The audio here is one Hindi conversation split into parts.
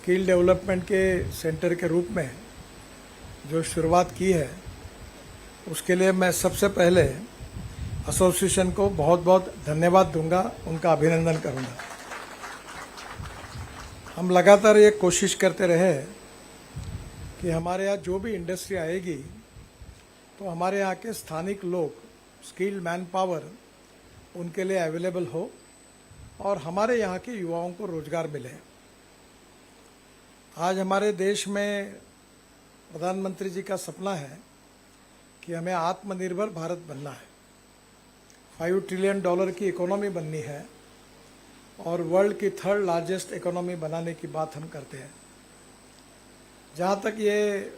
स्किल डेवलपमेंट के सेंटर के रूप में जो शुरुआत की है उसके लिए मैं सबसे पहले एसोसिएशन को बहुत बहुत धन्यवाद दूंगा, उनका अभिनंदन करूंगा। हम लगातार ये कोशिश करते रहे कि हमारे यहाँ जो भी इंडस्ट्री आएगी तो हमारे यहाँ के स्थानिक लोग, स्किल्ड मैन पावर उनके लिए अवेलेबल हो और हमारे यहाँ के युवाओं को रोजगार मिले। आज हमारे देश में प्रधानमंत्री जी का सपना है कि हमें आत्मनिर्भर भारत बनना है, $5 ट्रिलियन की इकोनॉमी बननी है और वर्ल्ड की 3rd लार्जेस्ट इकोनॉमी बनाने की बात हम करते हैं। जहाँ तक ये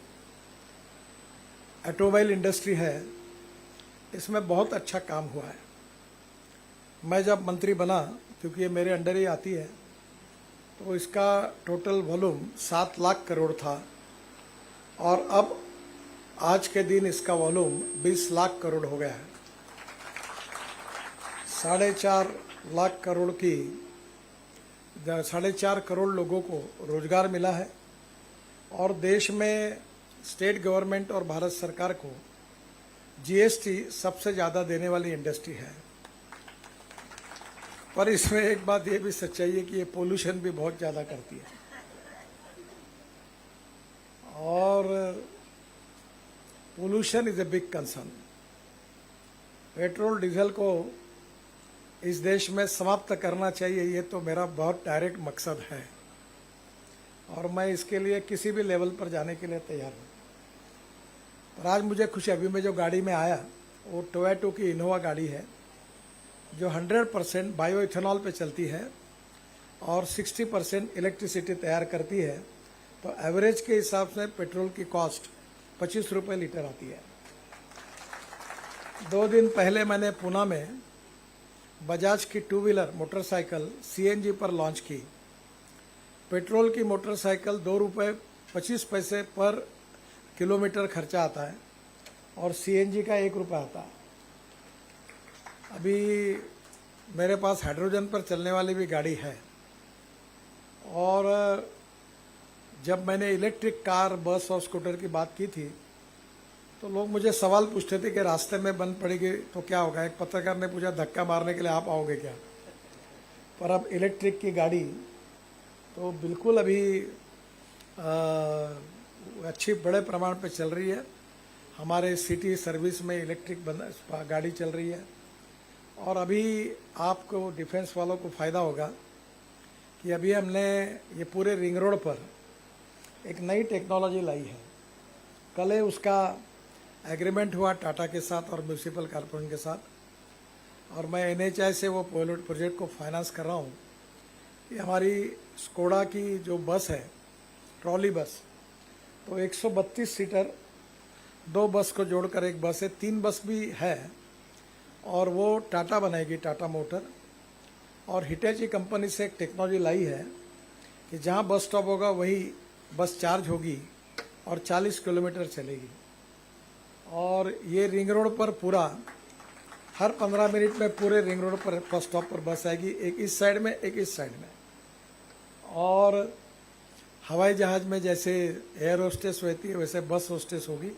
ऑटोमोबाइल इंडस्ट्री है, इसमें बहुत अच्छा काम हुआ है। मैं जब मंत्री बना, क्योंकि ये मेरे अंडर ही आती है, तो इसका टोटल वॉल्यूम 7 लाख करोड़ था और अब आज के दिन इसका वॉल्यूम 20 लाख करोड़ हो गया है। 4.5 लाख करोड़ की 4.5 करोड़ लोगों को रोजगार मिला है और देश में स्टेट गवर्नमेंट और भारत सरकार को जीएसटी सबसे ज़्यादा देने वाली इंडस्ट्री है। पर इसमें एक बात ये भी सच्चाई है कि ये पोल्यूशन भी बहुत ज़्यादा करती है और pollution is a big concern. Petrol diesel को इस देश में समाप्त करना चाहिए, ये तो मेरा बहुत डायरेक्ट मकसद है और मैं इसके लिए किसी भी लेवल पर जाने के लिए तैयार हूँ। पर आज मुझे खुशी, अभी मैं जो गाड़ी में आया वो टोयोटा की इनोवा गाड़ी है जो 100% बायो इथेनॉल पे चलती है और 60% इलेक्ट्रिसिटी तैयार करती है। तो एवरेज के हिसाब से पेट्रोल की कॉस्ट 25 रुपये लीटर आती है। 2 दिन पहले मैंने पुणे में बजाज की 2 व्हीलर मोटरसाइकिल सीएनजी पर लॉन्च की। पेट्रोल की मोटरसाइकिल ₹2.25 पर किलोमीटर खर्चा आता है और सीएनजी का ₹1 आता है। अभी मेरे पास हाइड्रोजन पर चलने वाली भी गाड़ी है और जब मैंने इलेक्ट्रिक कार, बस और स्कूटर की बात की थी तो लोग मुझे सवाल पूछते थे कि रास्ते में बंद पड़ेगी तो क्या होगा। एक पत्रकार ने पूछा, धक्का मारने के लिए आप आओगे क्या? पर अब इलेक्ट्रिक की गाड़ी तो बिल्कुल अभी अच्छी बड़े प्रमाण पे चल रही है। हमारे सिटी सर्विस में इलेक्ट्रिक गाड़ी चल रही है और अभी आपको डिफेंस वालों को फ़ायदा होगा कि अभी हमने ये पूरे रिंग रोड पर एक नई टेक्नोलॉजी लाई है। कल ही उसका एग्रीमेंट हुआ टाटा के साथ और म्यूनिसिपल कॉर्पोरेशन के साथ और मैं NHAI से वो प्रोजेक्ट को फाइनेंस कर रहा हूँ कि हमारी स्कोडा की जो बस है, ट्रॉली बस, तो 132 सीटर 2 बस को जोड़कर एक बस है, 3 बस भी है और वो टाटा बनाएगी, टाटा मोटर। और हिटैची कंपनी से एक टेक्नोलॉजी लाई है कि जहाँ बस स्टॉप होगा वही बस चार्ज होगी और 40 किलोमीटर चलेगी और ये रिंग रोड पर पूरा हर 15 मिनट में पूरे रिंग रोड पर बस स्टॉप पर बस आएगी, एक इस साइड में एक इस साइड में। और हवाई जहाज़ में जैसे एयर होस्टेस होती है वैसे बस होस्टेस होगी।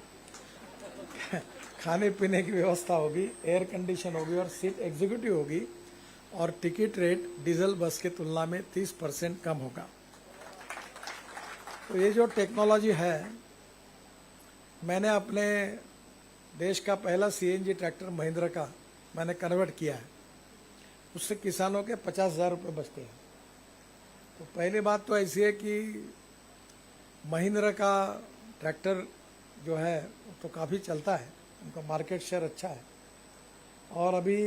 खाने पीने की व्यवस्था होगी, एयर कंडीशन होगी और सीट एग्जीक्यूटिव होगी और टिकट रेट डीजल बस की तुलना में 30% कम होगा। तो ये जो टेक्नोलॉजी है, मैंने अपने देश का पहला सीएनजी ट्रैक्टर महिंद्रा का मैंने कन्वर्ट किया है, उससे किसानों के 50,000 रुपये बचते हैं। तो पहली बात तो ऐसी है कि महिंद्रा का ट्रैक्टर जो है तो काफ़ी चलता है, उनका मार्केट शेयर अच्छा है और अभी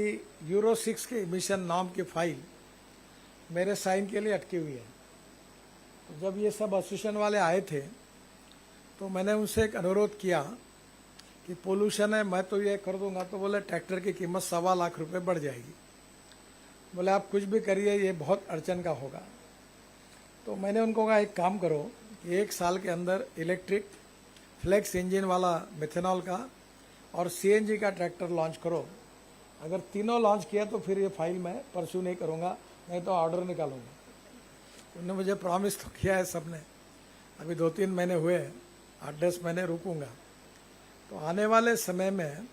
यूरो 6 के इमिशन नॉर्म की फाइल मेरे साइन के लिए अटकी हुई है। तो जब ये सब एसोसिएशन वाले आए थे तो मैंने उनसे एक अनुरोध किया कि पोल्यूशन है, मैं तो ये कर दूंगा। तो बोले ट्रैक्टर की कीमत 1.25 लाख रुपए बढ़ जाएगी। बोले आप कुछ भी करिए, ये बहुत अड़चन का होगा। तो मैंने उनको कहा एक काम करो कि 1 साल के अंदर इलेक्ट्रिक फ्लेक्स इंजन वाला मिथेनॉल का और सीएनजी का ट्रैक्टर लॉन्च करो। अगर तीनों लॉन्च किया तो फिर ये फाइल मैं परस्यू नहीं करूँगा, नहीं तो ऑर्डर निकालूंगा। उन्होंने मुझे प्रॉमिस तो किया है सबने, अभी 2-3 महीने हुए, 8-10 महीने रुकूंगा। तो आने वाले समय में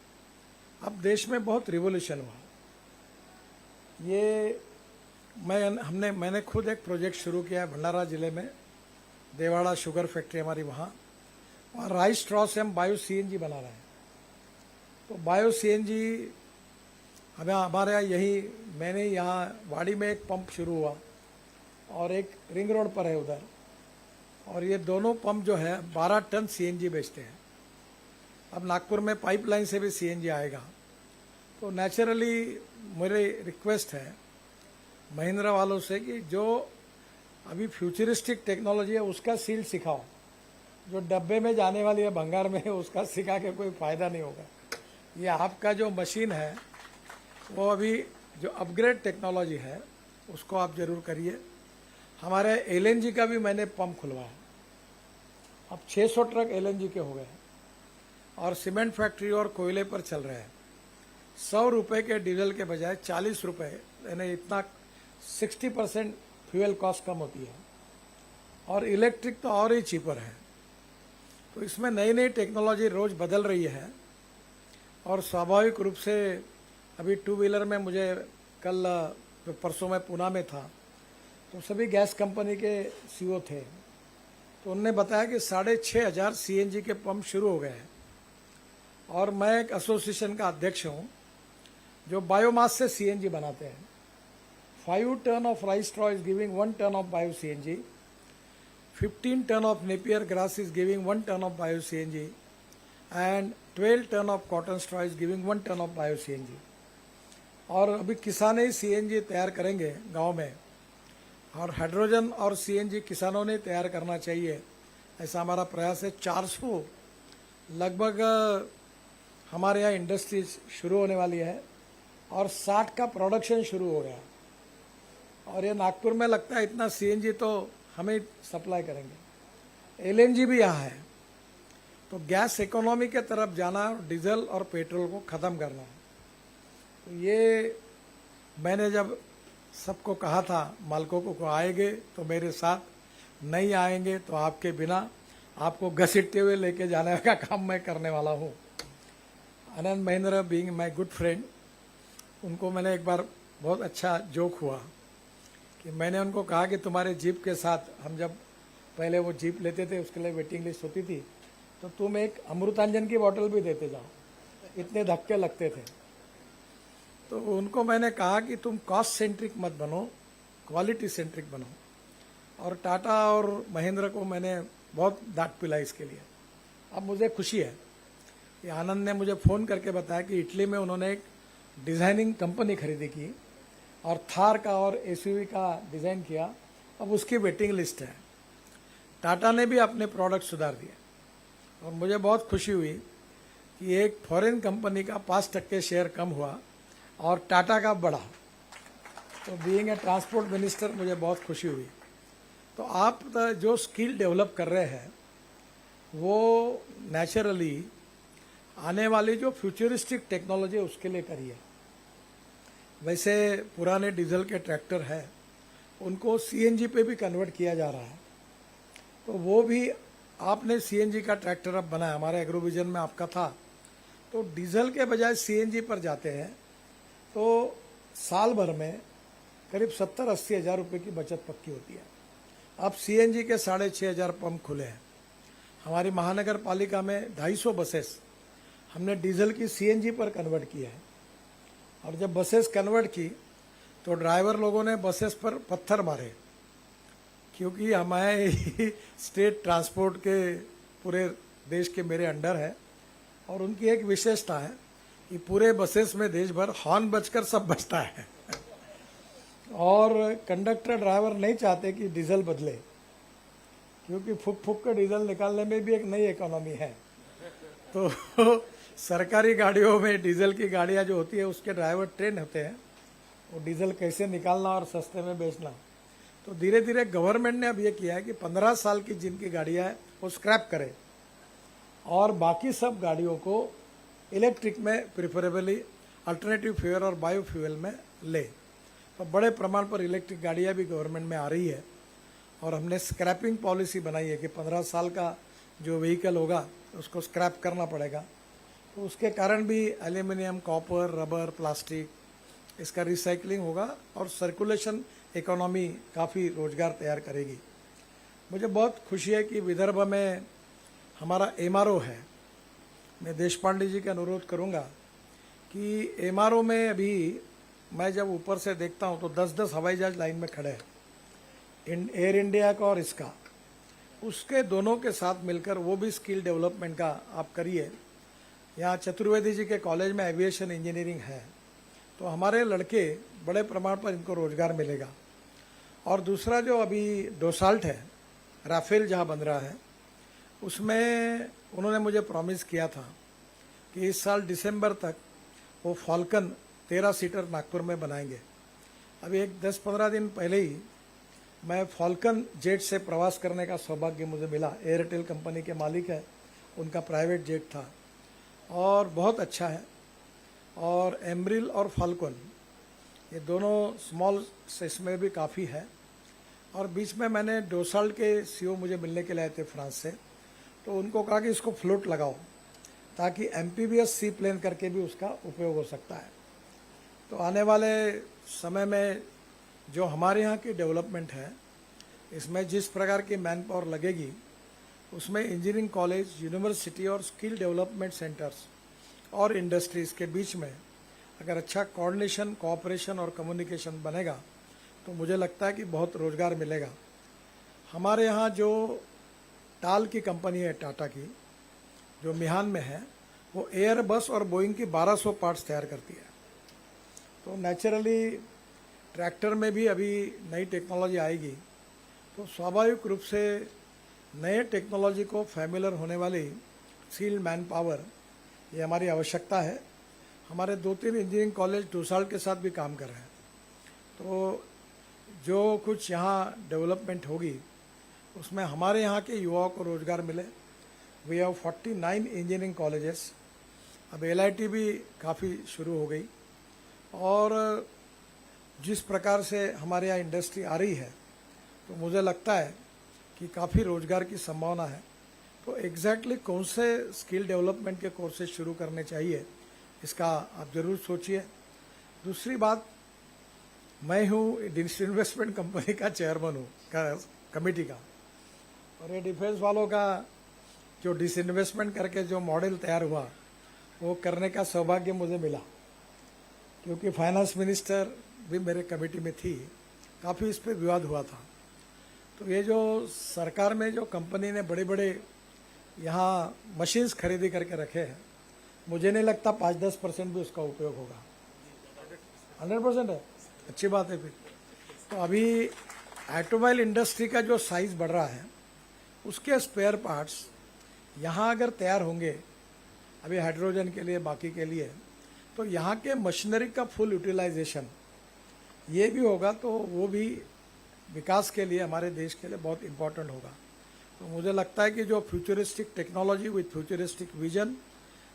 अब देश में बहुत रिवोल्यूशन हुआ। ये मैंने खुद एक प्रोजेक्ट शुरू किया है भंडारा जिले में, देवाड़ा शुगर फैक्ट्री हमारी वहाँ, और राइस स्ट्रॉ से हम बायो सीएनजी बना रहे हैं। तो बायो सीएनजी हमारे यहाँ मैंने यहाँ वाड़ी में एक पंप शुरू हुआ और एक रिंग रोड पर है उधर, और ये दोनों पंप जो है 12 टन सीएनजी बेचते हैं। अब नागपुर में पाइपलाइन से भी सीएनजी आएगा। तो नेचुरली मेरी रिक्वेस्ट है महिंद्रा वालों से कि जो अभी फ्यूचरिस्टिक टेक्नोलॉजी है उसका सील सिखाओ, जो डब्बे में जाने वाली है भंगार में उसका सिखा के कोई फायदा नहीं होगा। ये आपका जो मशीन है वो अभी जो अपग्रेड टेक्नोलॉजी है उसको आप जरूर करिए। हमारे एलएनजी का भी मैंने पंप खुलवाया, अब 600 ट्रक एलएनजी के हो गए हैं, और सीमेंट फैक्ट्री और कोयले पर चल रहे हैं। 100 रुपये के डीजल के बजाय 40 रुपये, यानी इतना 60% फ्यूल कॉस्ट कम होती है, और इलेक्ट्रिक तो और ही चीपर है। तो इसमें नई नई टेक्नोलॉजी रोज बदल रही है, और स्वाभाविक रूप से अभी 2 व्हीलर में मुझे कल परसों में पुणे में था, तो सभी गैस कंपनी के सीईओ थे, तो उन्होंने बताया कि 6,500 सीएनजी के पंप शुरू हो गए हैं। और मैं एक एसोसिएशन का अध्यक्ष हूँ जो बायोमास से सीएनजी बनाते हैं। 5 ton of rice straw is giving 1 ton of bio CNG, 15 ton of napier grass is giving 1 ton of bio CNG, and 12 ton of cotton straw is giving 1 ton of bio CNG. और अभी किसान ही सीएनजी तैयार करेंगे गांव में, और हाइड्रोजन और सीएनजी किसानों ने तैयार करना चाहिए, ऐसा हमारा प्रयास है। 400 लगभग हमारे यहाँ इंडस्ट्रीज शुरू होने वाली है, और 60 का प्रोडक्शन शुरू हो गया। और ये नागपुर में लगता है इतना सीएनजी तो हमें सप्लाई करेंगे। एलएनजी भी यहाँ है। तो गैस इकोनॉमी के तरफ जाना, डीजल और पेट्रोल को ख़त्म करना है। तो ये मैंने जब सबको कहा था, मालिकों को आएंगे तो मेरे साथ, नहीं आएंगे तो आपके बिना आपको घसीटते हुए लेके जाने का काम मैं करने वाला हूँ। Anand Mahindra being my good friend, उनको मैंने एक बार बहुत अच्छा जोक हुआ कि मैंने उनको कहा कि तुम्हारे जीप के साथ, हम जब पहले वो जीप लेते थे उसके लिए वेटिंग लिस्ट होती थी, तो तुम एक अमृतांजन की बोतल भी देते जाओ, इतने धक्के लगते थे। तो उनको मैंने कहा कि तुम कॉस्ट सेंट्रिक मत बनो, क्वालिटी सेंट्रिक बनो। और टाटा और महिंद्रा को मैंने बहुत डांट पिलाई इसके लिए। अब मुझे खुशी है कि आनंद ने मुझे फ़ोन करके बताया कि इटली में उन्होंने एक डिज़ाइनिंग कंपनी खरीदी की, और थार का और एसयूवी का डिज़ाइन किया, अब उसकी वेटिंग लिस्ट है। टाटा ने भी अपने प्रोडक्ट सुधार दिए, और मुझे बहुत खुशी हुई कि एक फॉरेन कंपनी का 5% शेयर कम हुआ और टाटा का बढ़ा। तो बीइंग ए ट्रांसपोर्ट मिनिस्टर मुझे बहुत खुशी हुई। तो आप जो स्किल डेवलप कर रहे हैं वो नेचुरली आने वाली जो फ्यूचरिस्टिक टेक्नोलॉजी है उसके लिए करिए। वैसे पुराने डीजल के ट्रैक्टर है उनको सीएनजी पे भी कन्वर्ट किया जा रहा है, तो वो भी आपने सीएनजी का ट्रैक्टर अब बनाया, हमारे एग्रोविजन में आपका था, तो डीजल के बजाय सीएनजी पर जाते हैं तो साल भर में करीब 70-80 हज़ार रुपये की बचत पक्की होती है। अब सीएनजी के 6,500 पंप खुले हैं। हमारी महानगर पालिका में 250 बसेस हमने डीजल की सीएनजी पर कन्वर्ट किया है। और जब बसेस कन्वर्ट की तो ड्राइवर लोगों ने बसेस पर पत्थर मारे, क्योंकि हमारे स्टेट ट्रांसपोर्ट के पूरे देश के मेरे अंडर है, और उनकी एक विशेषता है कि पूरे बसेस में देश भर हॉर्न बजकर सब बजता है, और कंडक्टर ड्राइवर नहीं चाहते कि डीजल बदले, क्योंकि फूक फूक कर डीजल निकालने में भी एक नई इकोनॉमी है। तो सरकारी गाड़ियों में डीजल की गाड़ियां जो होती है उसके ड्राइवर ट्रेन होते हैं, वो डीजल कैसे निकालना और सस्ते में बेचना। तो धीरे धीरे गवर्नमेंट ने अब ये किया है कि 15 साल की जिनकी गाड़ियां हैं वो स्क्रैप करें, और बाकी सब गाड़ियों को इलेक्ट्रिक में प्रिफरेबली अल्टरनेटिव फ्यूल और बायो फ्यूल में ले। तो बड़े प्रमाण पर इलेक्ट्रिक गाड़ियां भी गवर्नमेंट में आ रही है, और हमने स्क्रैपिंग पॉलिसी बनाई है कि 15 साल का जो व्हीकल होगा उसको स्क्रैप करना पड़ेगा। तो उसके कारण भी एल्यूमिनियम, कॉपर, रबर, प्लास्टिक इसका रिसाइकलिंग होगा और सर्कुलेशन इकोनॉमी काफ़ी रोजगार तैयार करेगी। मुझे बहुत खुशी है कि विदर्भ में हमारा एमआरओ है। मैं देशपांडे जी का अनुरोध करूंगा कि एमआरओ में अभी मैं जब ऊपर से देखता हूं तो 10-10 हवाई जहाज लाइन में खड़े हैं, एयर इंडिया का और इसका। उसके दोनों के साथ मिलकर वो भी स्किल डेवलपमेंट का आप करिए। यहाँ चतुर्वेदी जी के कॉलेज में एविएशन इंजीनियरिंग है, तो हमारे लड़के बड़े प्रमाण पर इनको रोजगार मिलेगा। और दूसरा जो अभी डोसाल्ट है, राफेल जहाँ बन रहा है, उसमें उन्होंने मुझे प्रॉमिस किया था कि इस साल दिसंबर तक वो फॉल्कन 13 सीटर नागपुर में बनाएंगे। अभी एक 10-15 दिन पहले ही मैं फॉल्कन जेट से प्रवास करने का सौभाग्य मुझे मिला। एयरटेल कंपनी के मालिक है, उनका प्राइवेट जेट था और बहुत अच्छा है। और एमरिल और फाल्कन ये दोनों स्मॉल से इसमें भी काफ़ी है। और बीच में मैंने डोसाल्ट के सीईओ मुझे मिलने के लिए आए थे फ्रांस से, तो उनको कहा कि इसको फ्लोट लगाओ ताकि एमपीवीएस सी प्लेन करके भी उसका उपयोग हो सकता है। तो आने वाले समय में जो हमारे यहाँ की डेवलपमेंट है, इसमें जिस प्रकार की मैन पावर लगेगी, उसमें इंजीनियरिंग कॉलेज, यूनिवर्सिटी और स्किल डेवलपमेंट सेंटर्स और इंडस्ट्रीज़ के बीच में अगर अच्छा कोऑर्डिनेशन, कोऑपरेशन और कम्युनिकेशन बनेगा तो मुझे लगता है कि बहुत रोजगार मिलेगा। हमारे यहाँ जो टाल की कंपनी है, टाटा की, जो मिहान में है, वो एयरबस और बोइंग की 1200 पार्ट्स तैयार करती है। तो नेचुरली ट्रैक्टर में भी अभी नई टेक्नोलॉजी आएगी, तो स्वाभाविक रूप से नए टेक्नोलॉजी को फैमिलियर होने वाली स्किल्ड मैन पावर ये हमारी आवश्यकता है। हमारे 2-3 इंजीनियरिंग कॉलेज डोसाल्ट के साथ भी काम कर रहे हैं। तो जो कुछ यहाँ डेवलपमेंट होगी उसमें हमारे यहाँ के युवाओं को रोजगार मिले। We have 49 engineering colleges. अब एलआईटी भी काफ़ी शुरू हो गई और जिस प्रकार से हमारे यहाँ इंडस्ट्री आ रही है, तो मुझे लगता है कि काफ़ी रोजगार की संभावना है। तो एग्जैक्टली कौन से स्किल डेवलपमेंट के कोर्सेज शुरू करने चाहिए, इसका आप ज़रूर सोचिए। दूसरी बात, मैं हूँ डिसइन्वेस्टमेंट कंपनी का चेयरमैन हूँ कमेटी का, और ये डिफेंस वालों का जो डिसइन्वेस्टमेंट करके जो मॉडल तैयार हुआ वो करने का सौभाग्य मुझे मिला, क्योंकि फाइनेंस मिनिस्टर भी मेरे कमेटी में थी। काफ़ी इस पर विवाद हुआ था। तो ये जो सरकार में जो कंपनी ने बड़े बड़े यहाँ मशीन्स खरीदी करके रखे हैं, मुझे नहीं लगता 5-10% भी उसका उपयोग होगा। 100% है, अच्छी बात है। फिर तो अभी ऑटोमोबाइल इंडस्ट्री का जो साइज बढ़ रहा है, उसके स्पेयर पार्ट्स यहाँ अगर तैयार होंगे, अभी हाइड्रोजन के लिए, बाकी के लिए, तो यहाँ के मशीनरी का फुल यूटिलाइजेशन ये भी होगा, तो वो भी विकास के लिए, हमारे देश के लिए बहुत इम्पोर्टेंट होगा। तो मुझे लगता है कि जो futuristic technology with futuristic vision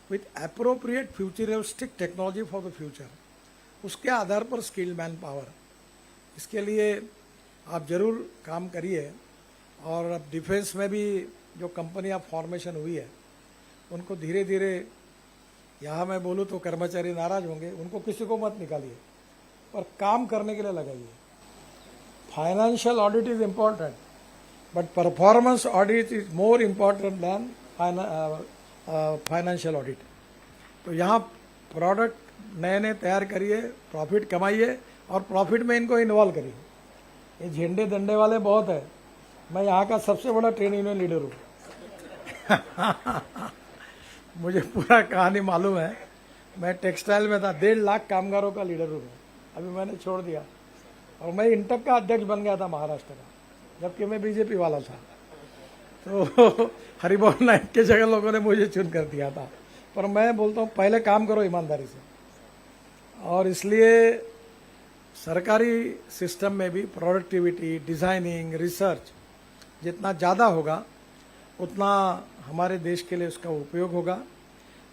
with appropriate futuristic technology for the future, उसके आधार पर स्किल्ड मैन पावर, इसके लिए आप जरूर काम करिए। और अब डिफेंस में भी जो कंपनियां फॉर्मेशन हुई है, उनको धीरे धीरे, यहाँ मैं बोलूँ तो कर्मचारी नाराज होंगे, उनको किसी को मत निकालिए, पर काम करने के लिए लगाइए। Financial audit is important, but performance audit is more important than financial audit. तो यहाँ प्रोडक्ट नए नए तैयार करिए, प्रॉफिट कमाइए और प्रॉफिट में इनको इन्वॉल्व करिए। ये झंडे डंडे वाले बहुत है। मैं यहाँ का सबसे बड़ा ट्रेड यूनियन लीडर हूँ। मुझे पूरा कहानी मालूम है। मैं टेक्सटाइल में था, 1.5 लाख कामगारों का लीडर हूँ। अभी मैंने छोड़ दिया और मैं इंटक का अध्यक्ष बन गया था महाराष्ट्र का, जबकि मैं बीजेपी वाला था। तो हरिभवन नायक के जगह लोगों ने मुझे चुन कर दिया था। पर मैं बोलता हूँ पहले काम करो ईमानदारी से। और इसलिए सरकारी सिस्टम में भी प्रोडक्टिविटी, डिज़ाइनिंग, रिसर्च जितना ज़्यादा होगा उतना हमारे देश के लिए उसका उपयोग होगा।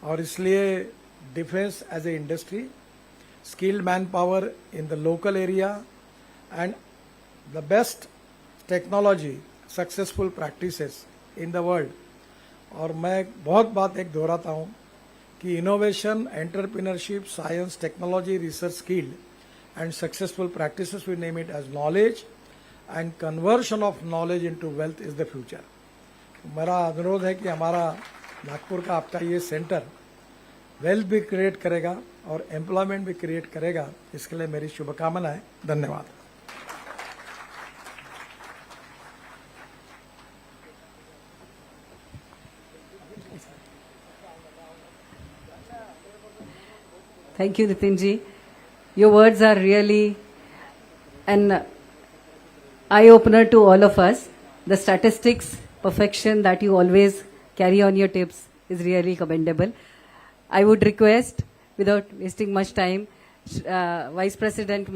और इसलिए defence as a industry, skilled manpower in the local area and the best technology successful practices in the world. और मैं बहुत बात एक दोहराता हूँ कि innovation, entrepreneurship, science, technology, research, skill and successful practices, we name it as knowledge, and conversion of knowledge into wealth is the future. मेरा अनुरोध है कि हमारा नागपुर का आपका ये सेंटर वेल्थ भी क्रिएट करेगा और एम्प्लॉयमेंट भी क्रिएट करेगा। इसके लिए मेरी शुभकामनाएं। धन्यवाद। Thank you, Nitinji. Your words are really an eye-opener to all of us. The statistics perfection that you always carry on your tips is really commendable. I would request, without wasting much time, Vice President